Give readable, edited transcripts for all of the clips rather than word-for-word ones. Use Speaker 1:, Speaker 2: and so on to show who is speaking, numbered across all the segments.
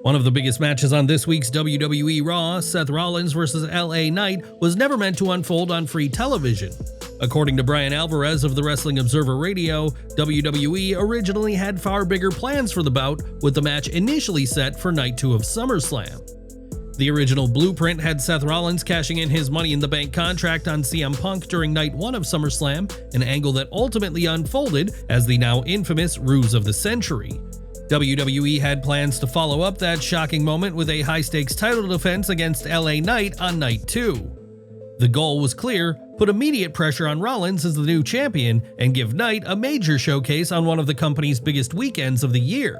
Speaker 1: One of the biggest matches on this week's WWE Raw, Seth Rollins vs. LA Knight, was never meant to unfold on free television. According to Brian Alvarez of the Wrestling Observer Radio, WWE originally had far bigger plans for the bout, with the match initially set for Night 2 of SummerSlam. The original blueprint had Seth Rollins cashing in his Money in the Bank contract on CM Punk during Night 1 of SummerSlam, an angle that ultimately unfolded as the now infamous Ruse of the Century. WWE had plans to follow up that shocking moment with a high-stakes title defense against LA Knight on Night 2. The goal was clear: put immediate pressure on Rollins as the new champion and give Knight a major showcase on one of the company's biggest weekends of the year.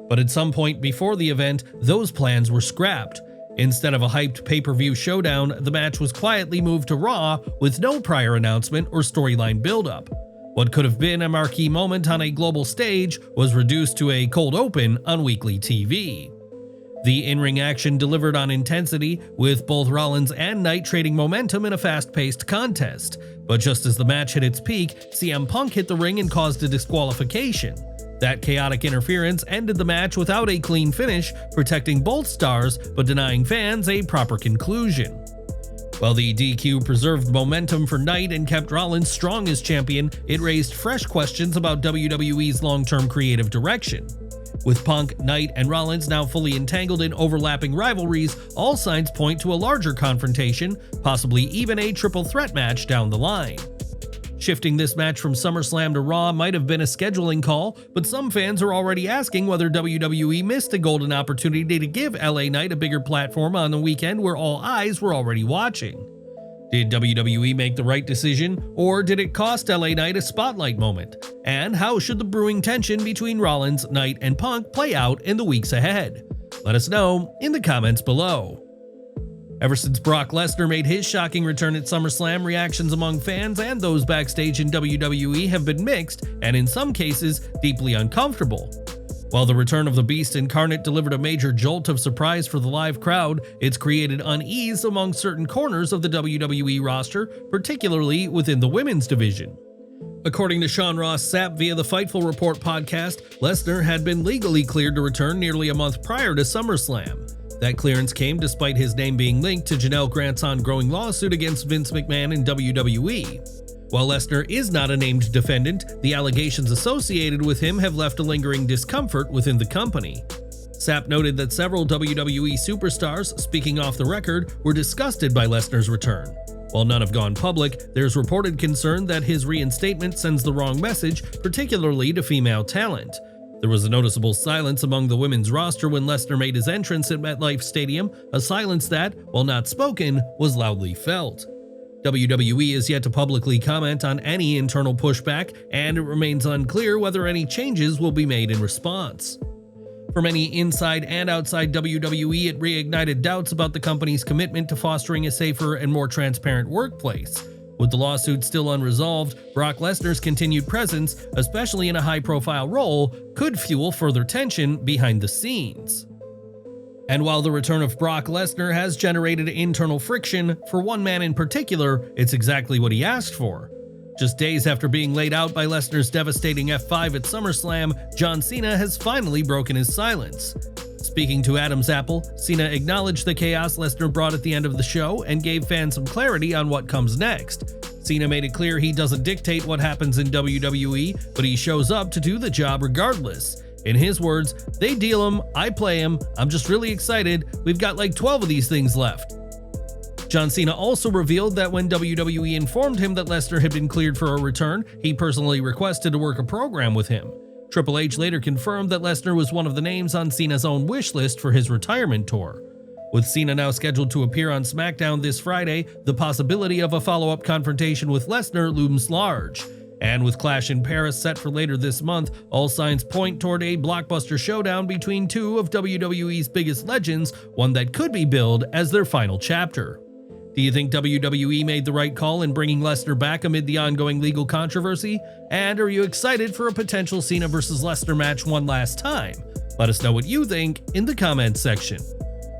Speaker 1: But at some point before the event, those plans were scrapped. Instead of a hyped pay-per-view showdown, the match was quietly moved to Raw with no prior announcement or storyline build-up. What could have been a marquee moment on a global stage was reduced to a cold open on weekly TV. The in-ring action delivered on intensity, with both Rollins and Knight trading momentum in a fast-paced contest. But just as the match hit its peak, CM Punk hit the ring and caused a disqualification. That chaotic interference ended the match without a clean finish, protecting both stars but denying fans a proper conclusion. While the DQ preserved momentum for Knight and kept Rollins strong as champion, it raised fresh questions about WWE's long-term creative direction. With Punk, Knight, and Rollins now fully entangled in overlapping rivalries, all signs point to a larger confrontation, possibly even a triple threat match down the line. Shifting this match from SummerSlam to Raw might have been a scheduling call, but some fans are already asking whether WWE missed a golden opportunity to give LA Knight a bigger platform on the weekend where all eyes were already watching. Did WWE make the right decision, or did it cost LA Knight a spotlight moment? And how should the brewing tension between Rollins, Knight, and Punk play out in the weeks ahead? Let us know in the comments below. Ever since Brock Lesnar made his shocking return at SummerSlam, reactions among fans and those backstage in WWE have been mixed and in some cases deeply uncomfortable. While the return of the Beast Incarnate delivered a major jolt of surprise for the live crowd, it's created unease among certain corners of the WWE roster, particularly within the women's division. According to Sean Ross Sapp via the Fightful Report podcast, Lesnar had been legally cleared to return nearly a month prior to SummerSlam. That clearance came despite his name being linked to Janelle Grant's ongoing lawsuit against Vince McMahon and WWE. While Lesnar is not a named defendant, the allegations associated with him have left a lingering discomfort within the company. Sapp noted that several WWE superstars, speaking off the record, were disgusted by Lesnar's return. While none have gone public, there's reported concern that his reinstatement sends the wrong message, particularly to female talent. There was a noticeable silence among the women's roster when Lesnar made his entrance at MetLife Stadium, a silence that, while not spoken, was loudly felt. WWE is yet to publicly comment on any internal pushback, and it remains unclear whether any changes will be made in response. For many inside and outside WWE, it reignited doubts about the company's commitment to fostering a safer and more transparent workplace. With the lawsuit still unresolved, Brock Lesnar's continued presence, especially in a high-profile role, could fuel further tension behind the scenes. And while the return of Brock Lesnar has generated internal friction, for one man in particular, it's exactly what he asked for. Just days after being laid out by Lesnar's devastating F5 at SummerSlam, John Cena has finally broken his silence. Speaking to Adam's Apple, Cena acknowledged the chaos Lesnar brought at the end of the show and gave fans some clarity on what comes next. Cena made it clear he doesn't dictate what happens in WWE, but he shows up to do the job regardless. In his words, "They deal him, I play him, I'm just really excited, we've got like 12 of these things left." John Cena also revealed that when WWE informed him that Lesnar had been cleared for a return, he personally requested to work a program with him. Triple H later confirmed that Lesnar was one of the names on Cena's own wish list for his retirement tour. With Cena now scheduled to appear on SmackDown this Friday, the possibility of a follow-up confrontation with Lesnar looms large. And with Clash in Paris set for later this month, all signs point toward a blockbuster showdown between two of WWE's biggest legends, one that could be billed as their final chapter. Do you think WWE made the right call in bringing Lesnar back amid the ongoing legal controversy? And are you excited for a potential Cena vs. Lesnar match one last time? Let us know what you think in the comments section.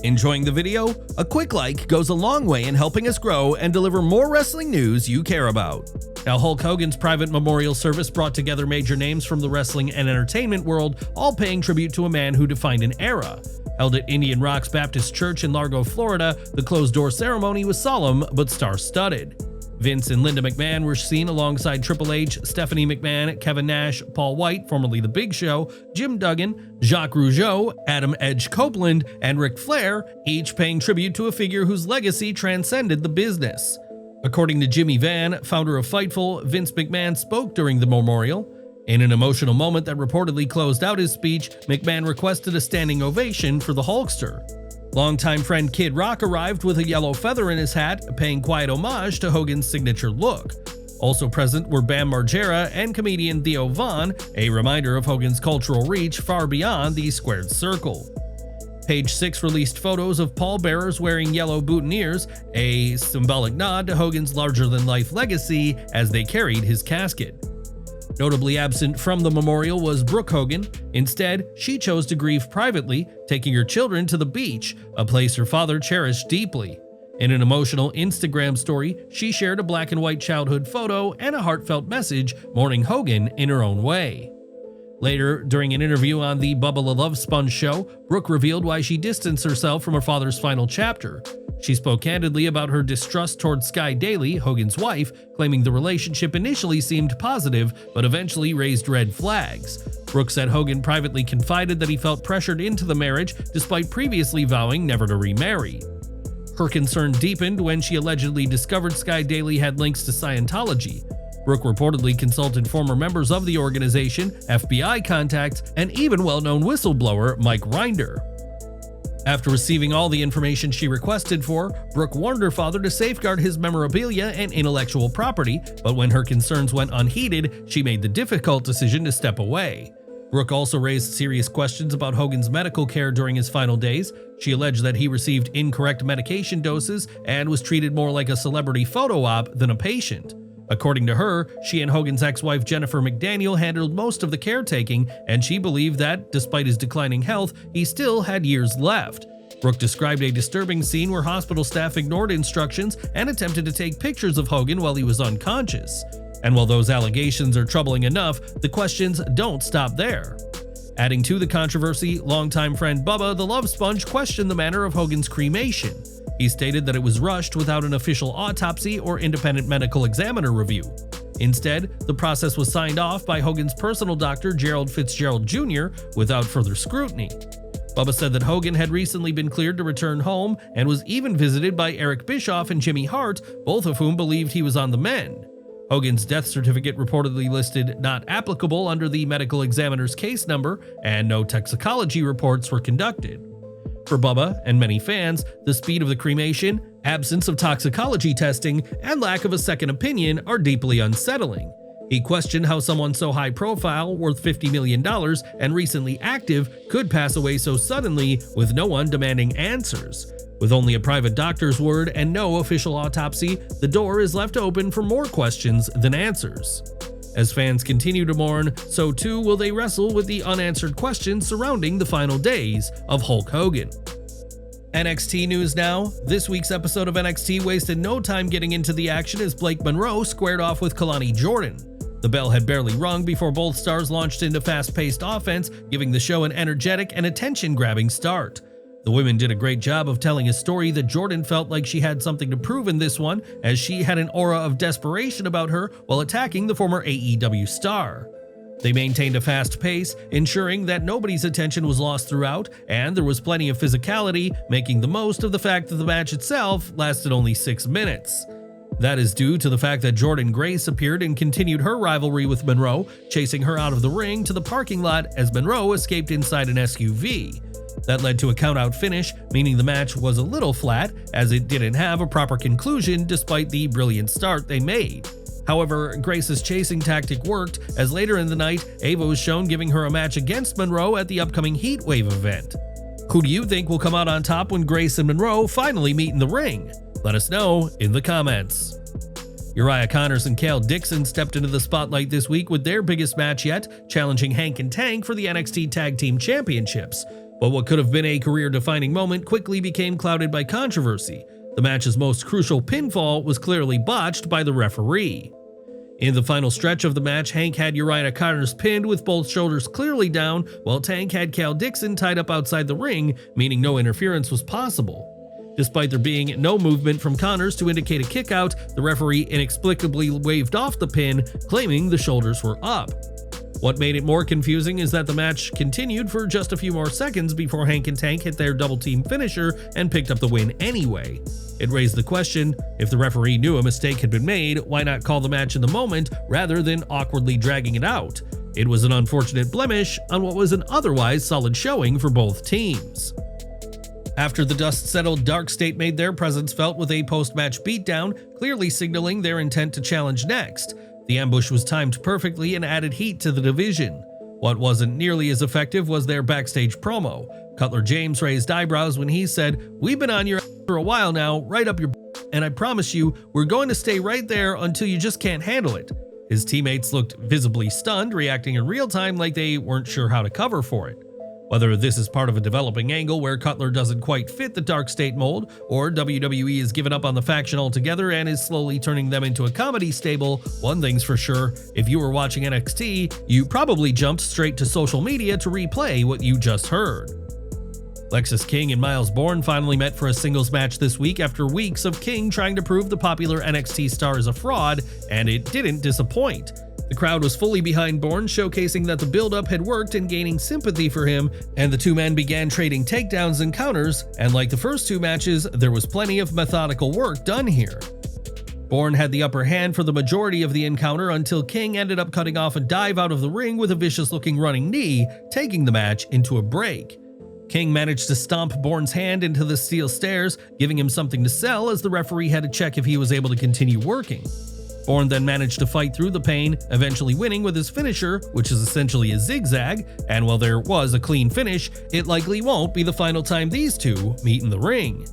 Speaker 1: Enjoying the video? A quick like goes a long way in helping us grow and deliver more wrestling news you care about. Now, Hulk Hogan's private memorial service brought together major names from the wrestling and entertainment world, all paying tribute to a man who defined an era. Held at Indian Rocks Baptist Church in Largo, Florida, the closed-door ceremony was solemn but star-studded. Vince and Linda McMahon were seen alongside Triple H, Stephanie McMahon, Kevin Nash, Paul White, formerly The Big Show, Jim Duggan, Jacques Rougeau, Adam Edge Copeland, and Ric Flair, each paying tribute to a figure whose legacy transcended the business. According to Jimmy Van, founder of Fightful, Vince McMahon spoke during the memorial. In an emotional moment that reportedly closed out his speech, McMahon requested a standing ovation for the Hulkster. Longtime friend Kid Rock arrived with a yellow feather in his hat, paying quiet homage to Hogan's signature look. Also present were Bam Margera and comedian Theo Von, a reminder of Hogan's cultural reach far beyond the squared circle. Page 6 released photos of pallbearers wearing yellow boutonnieres, a symbolic nod to Hogan's larger-than-life legacy as they carried his casket. Notably absent from the memorial was Brooke Hogan. Instead, she chose to grieve privately, taking her children to the beach, a place her father cherished deeply. In an emotional Instagram story, she shared a black and white childhood photo and a heartfelt message mourning Hogan in her own way. Later, during an interview on the Bubba the Love Sponge show, Brooke revealed why she distanced herself from her father's final chapter. She spoke candidly about her distrust toward Sky Daly, Hogan's wife, claiming the relationship initially seemed positive but eventually raised red flags. Brooke said Hogan privately confided that he felt pressured into the marriage despite previously vowing never to remarry. Her concern deepened when she allegedly discovered Sky Daly had links to Scientology. Brooke reportedly consulted former members of the organization, FBI contacts, and even well-known whistleblower Mike Rinder. After receiving all the information she requested for, Brooke warned her father to safeguard his memorabilia and intellectual property, but when her concerns went unheeded, she made the difficult decision to step away. Brooke also raised serious questions about Hogan's medical care during his final days. She alleged that he received incorrect medication doses and was treated more like a celebrity photo op than a patient. According to her, she and Hogan's ex-wife Jennifer McDaniel handled most of the caretaking, and she believed that, despite his declining health, he still had years left. Brooke described a disturbing scene where hospital staff ignored instructions and attempted to take pictures of Hogan while he was unconscious. And while those allegations are troubling enough, the questions don't stop there. Adding to the controversy, longtime friend Bubba the Love Sponge questioned the manner of Hogan's cremation. He stated that it was rushed without an official autopsy or independent medical examiner review. Instead, the process was signed off by Hogan's personal doctor, Gerald Fitzgerald Jr., without further scrutiny. Bubba said that Hogan had recently been cleared to return home and was even visited by Eric Bischoff and Jimmy Hart, both of whom believed he was on the mend. Hogan's death certificate reportedly listed not applicable under the medical examiner's case number, and no toxicology reports were conducted. For Bubba and many fans, the speed of the cremation, absence of toxicology testing, and lack of a second opinion are deeply unsettling. He questioned how someone so high profile, worth $50 million, and recently active could pass away so suddenly with no one demanding answers. With only a private doctor's word and no official autopsy, the door is left open for more questions than answers. As fans continue to mourn, so too will they wrestle with the unanswered questions surrounding the final days of Hulk Hogan. NXT news now. This week's episode of NXT wasted no time getting into the action as Blake Monroe squared off with Kelani Jordan. The bell had barely rung before both stars launched into fast-paced offense, giving the show an energetic and attention-grabbing start. The women did a great job of telling a story that Jordan felt like she had something to prove in this one, as she had an aura of desperation about her while attacking the former AEW star. They maintained a fast pace, ensuring that nobody's attention was lost throughout, and there was plenty of physicality, making the most of the fact that the match itself lasted only 6 minutes. That is due to the fact that Jordynne Grace appeared and continued her rivalry with Monroe, chasing her out of the ring to the parking lot as Monroe escaped inside an SUV. That led to a countout finish, meaning the match was a little flat, as it didn't have a proper conclusion despite the brilliant start they made. However, Grace's chasing tactic worked, as later in the night, Ava was shown giving her a match against Monroe at the upcoming Heatwave event. Who do you think will come out on top when Grace and Monroe finally meet in the ring? Let us know in the comments. Uriah Connors and Cale Dixon stepped into the spotlight this week with their biggest match yet, challenging Hank and Tank for the NXT Tag Team Championships. But what could have been a career-defining moment quickly became clouded by controversy. The match's most crucial pinfall was clearly botched by the referee. In the final stretch of the match, Hank had Uriah Connors pinned with both shoulders clearly down, while Tank had Cal Dixon tied up outside the ring, meaning no interference was possible. Despite there being no movement from Connors to indicate a kickout, the referee inexplicably waved off the pin, claiming the shoulders were up. What made it more confusing is that the match continued for just a few more seconds before Hank and Tank hit their double-team finisher and picked up the win anyway. It raised the question, if the referee knew a mistake had been made, why not call the match in the moment rather than awkwardly dragging it out? It was an unfortunate blemish on what was an otherwise solid showing for both teams. After the dust settled, Dark State made their presence felt with a post-match beatdown, clearly signaling their intent to challenge next. The ambush was timed perfectly and added heat to the division. What wasn't nearly as effective was their backstage promo. Cutler James raised eyebrows when he said, "We've been on your ass for a while now, right up your and I promise you, we're going to stay right there until you just can't handle it." His teammates looked visibly stunned, reacting in real time like they weren't sure how to cover for it. Whether this is part of a developing angle where Cutler doesn't quite fit the Dark State mold, or WWE has given up on the faction altogether and is slowly turning them into a comedy stable, one thing's for sure, if you were watching NXT, you probably jumped straight to social media to replay what you just heard. Lexis King and Myles Borne finally met for a singles match this week after weeks of King trying to prove the popular NXT star is a fraud, and it didn't disappoint. The crowd was fully behind Borne, showcasing that the build-up had worked and gaining sympathy for him, and the two men began trading takedowns and counters, and like the first two matches, there was plenty of methodical work done here. Borne had the upper hand for the majority of the encounter until King ended up cutting off a dive out of the ring with a vicious-looking running knee, taking the match into a break. King managed to stomp Borne's hand into the steel stairs, giving him something to sell as the referee had to check if he was able to continue working. Borne then managed to fight through the pain, eventually winning with his finisher, which is essentially a zigzag, and while there was a clean finish, it likely won't be the final time these two meet in the ring.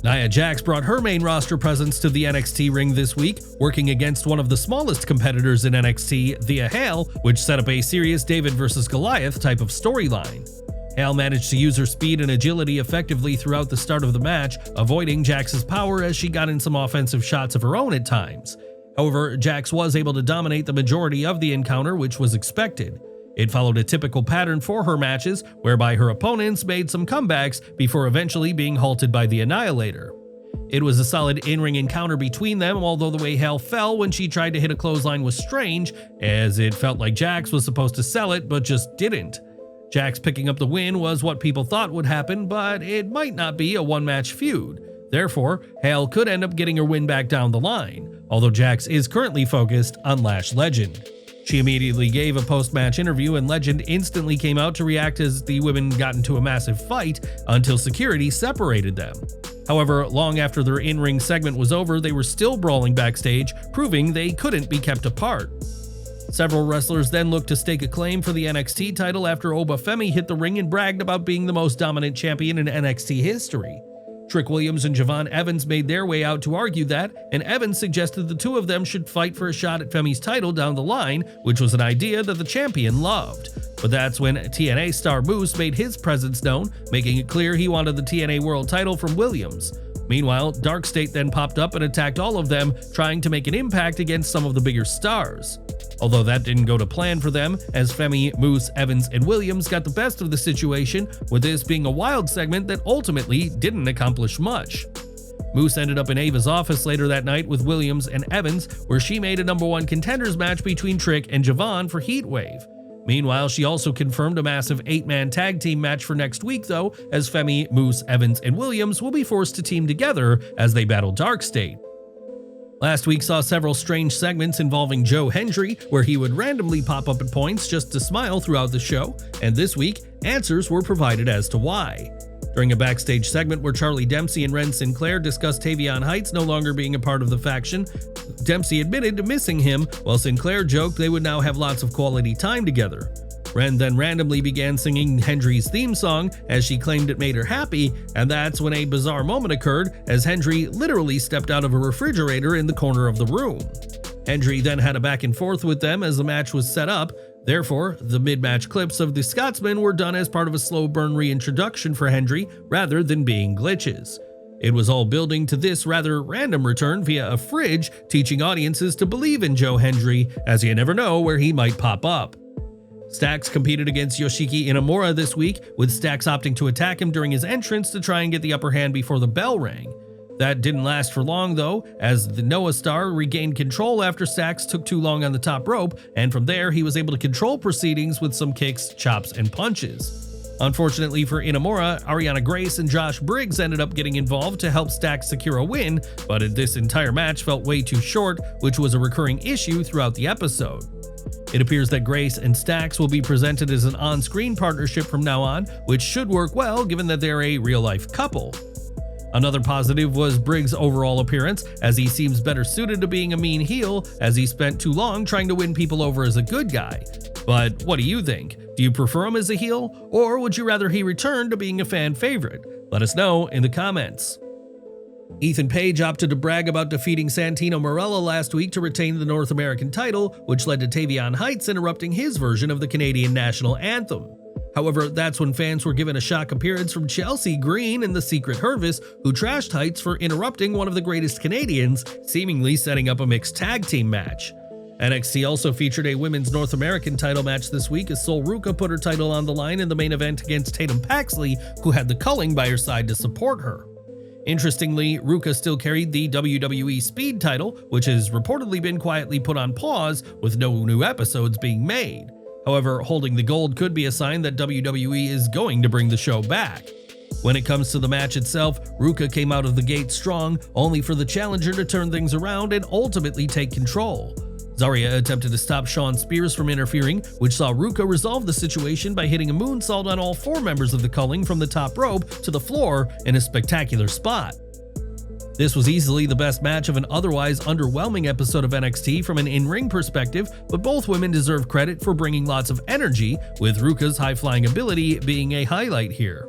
Speaker 1: Nia Jax brought her main roster presence to the NXT ring this week, working against one of the smallest competitors in NXT, Thea, which set up a serious David versus Goliath type of storyline. Hale managed to use her speed and agility effectively throughout the start of the match, avoiding Jax's power as she got in some offensive shots of her own at times. However, Jax was able to dominate the majority of the encounter, which was expected. It followed a typical pattern for her matches, whereby her opponents made some comebacks before eventually being halted by the Annihilator. It was a solid in-ring encounter between them, although the way Hale fell when she tried to hit a clothesline was strange, as it felt like Jax was supposed to sell it but just didn't. Jax picking up the win was what people thought would happen, but it might not be a one-match feud. Therefore, Hale could end up getting her win back down the line, although Jax is currently focused on Lash Legend. She immediately gave a post-match interview, and Legend instantly came out to react as the women got into a massive fight until security separated them. However, long after their in-ring segment was over, they were still brawling backstage, proving they couldn't be kept apart. Several wrestlers then looked to stake a claim for the NXT title after Femi hit the ring and bragged about being the most dominant champion in NXT history. Trick Williams and Javon Evans made their way out to argue that, and Evans suggested the two of them should fight for a shot at Femi's title down the line, which was an idea that the champion loved. But that's when TNA star Moose made his presence known, making it clear he wanted the TNA World title from Williams. Meanwhile, Dark State then popped up and attacked all of them, trying to make an impact against some of the bigger stars. Although that didn't go to plan for them, as Femi, Moose, Evans, and Williams got the best of the situation, with this being a wild segment that ultimately didn't accomplish much. Moose ended up in Ava's office later that night with Williams and Evans, where she made a #1 contenders match between Trick and Javon for Heatwave. Meanwhile, she also confirmed a massive 8-man tag team match for next week though, as Femi, Moose, Evans, and Williams will be forced to team together as they battle Dark State. Last week saw several strange segments involving Joe Hendry, where he would randomly pop up at points just to smile throughout the show, and this week, answers were provided as to why. During a backstage segment where Charlie Dempsey and Ren Sinclair discussed Tavion Heights no longer being a part of the faction, Dempsey admitted to missing him, while Sinclair joked they would now have lots of quality time together. Ren then randomly began singing Hendry's theme song as she claimed it made her happy, and that's when a bizarre moment occurred as Hendry literally stepped out of a refrigerator in the corner of the room. Hendry then had a back and forth with them as the match was set up. Therefore, the mid-match clips of the Scotsman were done as part of a slow burn reintroduction for Hendry rather than being glitches. It was all building to this rather random return via a fridge, teaching audiences to believe in Joe Hendry, as you never know where he might pop up. Stax competed against Yoshiki Inamura this week, with Stax opting to attack him during his entrance to try and get the upper hand before the bell rang. That didn't last for long though, as the Noah star regained control after Stax took too long on the top rope, and from there he was able to control proceedings with some kicks, chops, and punches. Unfortunately for Inamura, Ariana Grace and Josh Briggs ended up getting involved to help Stax secure a win, but this entire match felt way too short, which was a recurring issue throughout the episode. It appears that Grace and Stax will be presented as an on-screen partnership from now on, which should work well given that they're a real-life couple. Another positive was Briggs' overall appearance, as he seems better suited to being a mean heel, as he spent too long trying to win people over as a good guy. But what do you think? Do you prefer him as a heel, or would you rather he return to being a fan favorite? Let us know in the comments. Ethan Page opted to brag about defeating Santino Marella last week to retain the North American title, which led to Tavion Heights interrupting his version of the Canadian national anthem. However, that's when fans were given a shock appearance from Chelsea Green and the Secret Hervis, who trashed Heights for interrupting one of the greatest Canadians, seemingly setting up a mixed tag team match. NXT also featured a women's North American title match this week as Sol Ruca put her title on the line in the main event against Tatum Paxley, who had the culling by her side to support her. Interestingly, Ruca still carried the WWE Speed title, which has reportedly been quietly put on pause with no new episodes being made. However, holding the gold could be a sign that WWE is going to bring the show back. When it comes to the match itself, Ruca came out of the gate strong, only for the challenger to turn things around and ultimately take control. Zarya attempted to stop Shawn Spears from interfering, which saw Ruca resolve the situation by hitting a moonsault on all four members of the culling from the top rope to the floor in a spectacular spot. This was easily the best match of an otherwise underwhelming episode of NXT from an in-ring perspective, but both women deserve credit for bringing lots of energy, with Ruca's high-flying ability being a highlight here.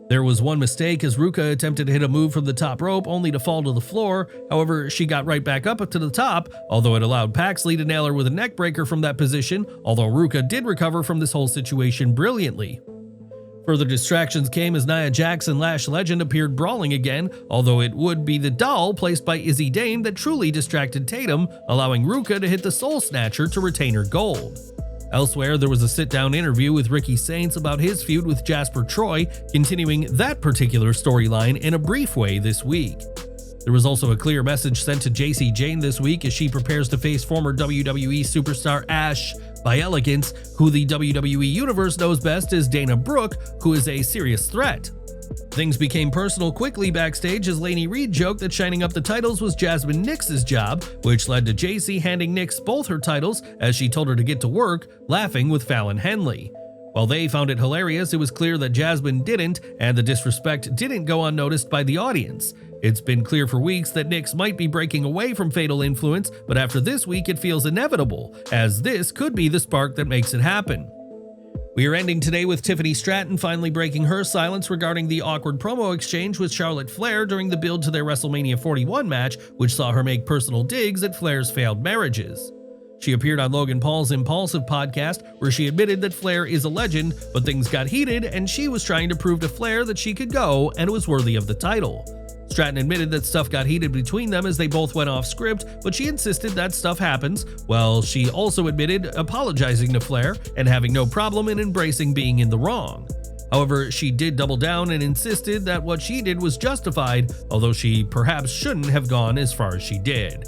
Speaker 1: There was one mistake as Ruca attempted to hit a move from the top rope only to fall to the floor. However, she got right back up to the top, although it allowed Paxley to nail her with a neckbreaker from that position, although Ruca did recover from this whole situation brilliantly. Further distractions came as Nia Jax and Lash Legend appeared brawling again, although it would be the doll placed by Izzy Dame that truly distracted Tatum, allowing Ruca to hit the Soul Snatcher to retain her gold. Elsewhere, there was a sit-down interview with Ricky Saints about his feud with Jasper Troy, continuing that particular storyline in a brief way this week. There was also a clear message sent to JC Jane this week as she prepares to face former WWE superstar Ash by Elegance, who the WWE Universe knows best as Dana Brooke, who is a serious threat. Things became personal quickly backstage as Lainey Reed joked that shining up the titles was Jasmine Nix's job, which led to JC handing Nix both her titles as she told her to get to work, laughing with Fallon Henley. While they found it hilarious, it was clear that Jasmine didn't, and the disrespect didn't go unnoticed by the audience. It's been clear for weeks that Nix might be breaking away from Fatal Influence, but after this week it feels inevitable, as this could be the spark that makes it happen. We are ending today with Tiffany Stratton finally breaking her silence regarding the awkward promo exchange with Charlotte Flair during the build to their WrestleMania 41 match, which saw her make personal digs at Flair's failed marriages. She appeared on Logan Paul's Impulsive podcast, where she admitted that Flair is a legend, but things got heated and she was trying to prove to Flair that she could go and was worthy of the title. Stratton admitted that stuff got heated between them as they both went off script, but she insisted that stuff happens, while she also admitted apologizing to Flair and having no problem in embracing being in the wrong. However, she did double down and insisted that what she did was justified, although she perhaps shouldn't have gone as far as she did.